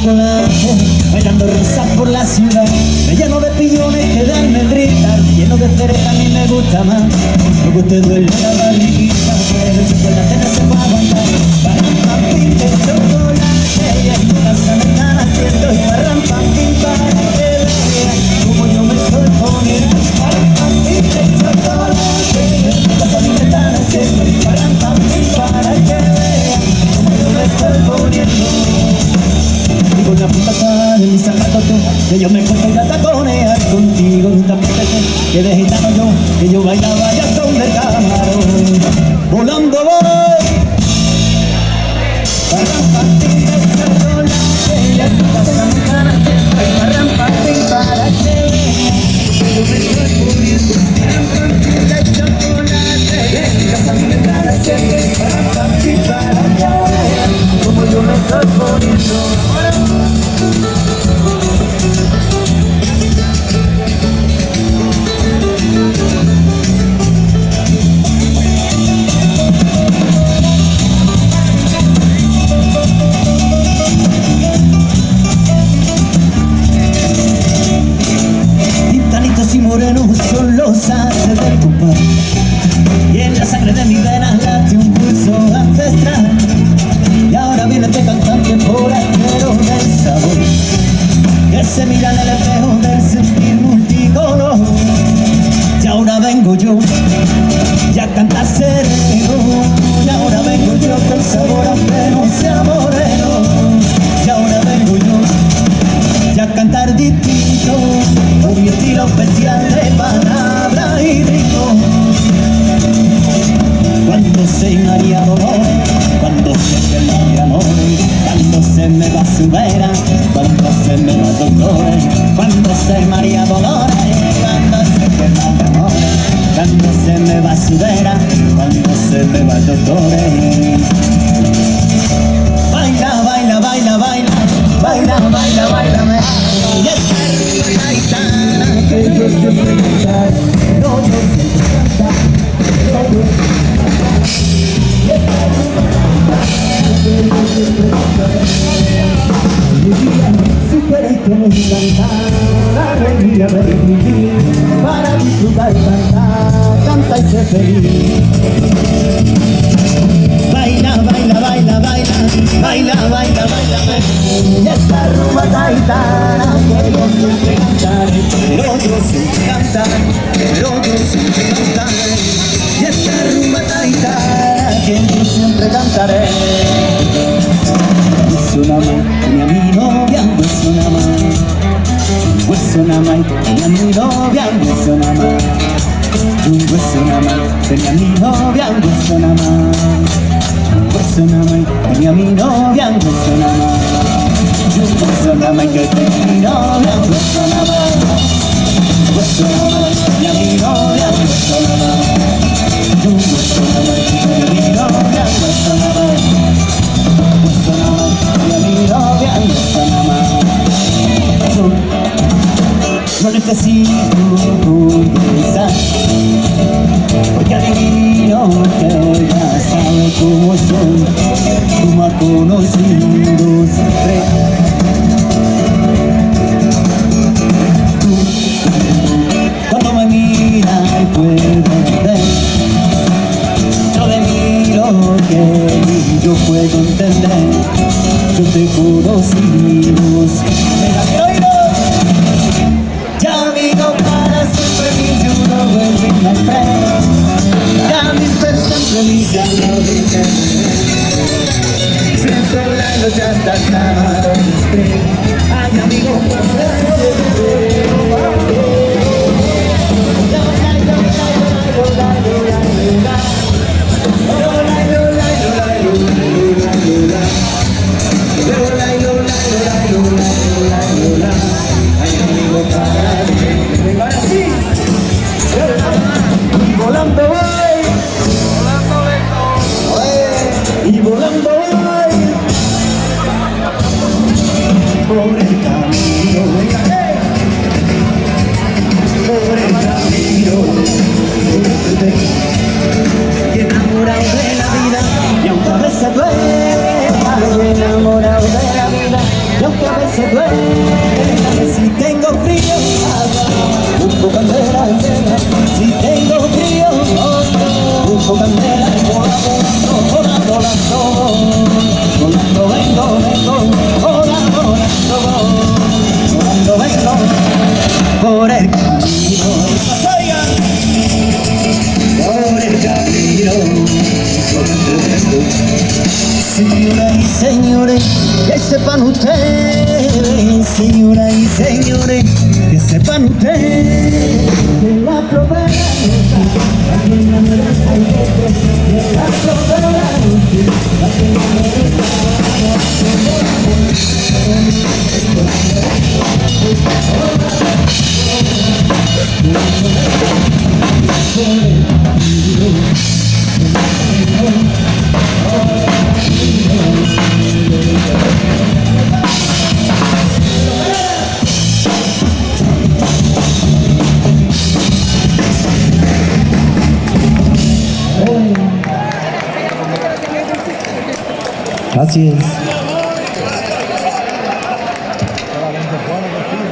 chocolate, bailando rosa por la ciudad, relleno de pillones que de almendritas, lleno de cereza a mí me gusta más, luego te duele la barriguita, pero el chocolate no se va a aguantar, barrampapín de chocolate, y en tu casa me están haciendo y barrampapín para que vean como yo me estoy poniendo, barrampapín de chocolate, y en tu casa me están haciendo y barrampapín para que vean como yo me estoy poniendo. Y con la puta cara de mis zapatos tú, que yo me cuento y a taconear contigo, un tapete que de gitano yo, que yo bailaba ya son del camarón. Volando voy barrampapín de chocolate, y en tu casa me están haciendo y barrampapín para que yo me estoy poniendo, barrampapín de chocolate, y en tu casa me están haciendo y barrampapín para que como yo me estoy poniendo. Tintanitos y morenos son los haces del compás, y en la sangre de mis venas late un pulso ancestral. Y ahora viene este cantante forastero del sabor, que se mira en el espejo del sentir multicolor. Y ahora vengo yo, ya canta sereno, y ahora vengo yo con sabor aunque no sea moreno. Y ahora vengo yo, ya cantar distinto, con mi estilo especial de palabra y ritmo. Cuando soy María Dolores, cuando se quema mi amor, cuando se me va su vera, cuando se me va Dolores, cuando soy María Dolores, cuando se quema mi amor, cuando se me va su vera, cuando se me va Dolores. Baila, baila, baila, baila, baila, baila, baila, y esta rumba gitana que yo siempre cantaré, no, yo siempre cantaré, no, yo si queréis que me cantar, alegría de vivir, para disfrutar y cantar, canta y ser feliz. Baila, baila, baila, baila, baila, baila, baila, y esta rumba gitana que yo siempre cantaré, pero yo siempre cantaré, pero yo siempre cantaré, y esta rumba gitana que yo siempre cantaré. Hueso nada más, tenía mi novia, hueso nada más, hueso nada más, tenía mi novia, hueso nada más, un hueso nada más, tenía mi novia, hueso nada más, hueso nada más, tenía mi novia, hueso nada más, un hueso nada más que tenía mi novia, hueso nada más, hueso nada más, tenía mi novia, hueso nada más, un hueso nada más que tenía mi novia, hueso nada más, hueso nada más, tenía mi novia, hueso nada más. No necesito conversar, porque adivino que ya sabe cómo soy, tú me has conocido siempre. Tú, cuando me miras puedes ver, yo de mí lo que ni yo puedo entender, yo te he conocido siempre. Ya amigo para siempre mi you know will be my friend. Ya mis siempre mis ya no dije. Siempre hablando ya hasta sábado ay amigo para siempre. Volando voy, volando lento, y volando voy. por el camino, por el camino. Señoras y señores, que sepan ustedes, señoras y señores, que sepan ustedes, que la flor de la rosa, la que la merece hay que la flor de la rosa, la que la Gracias.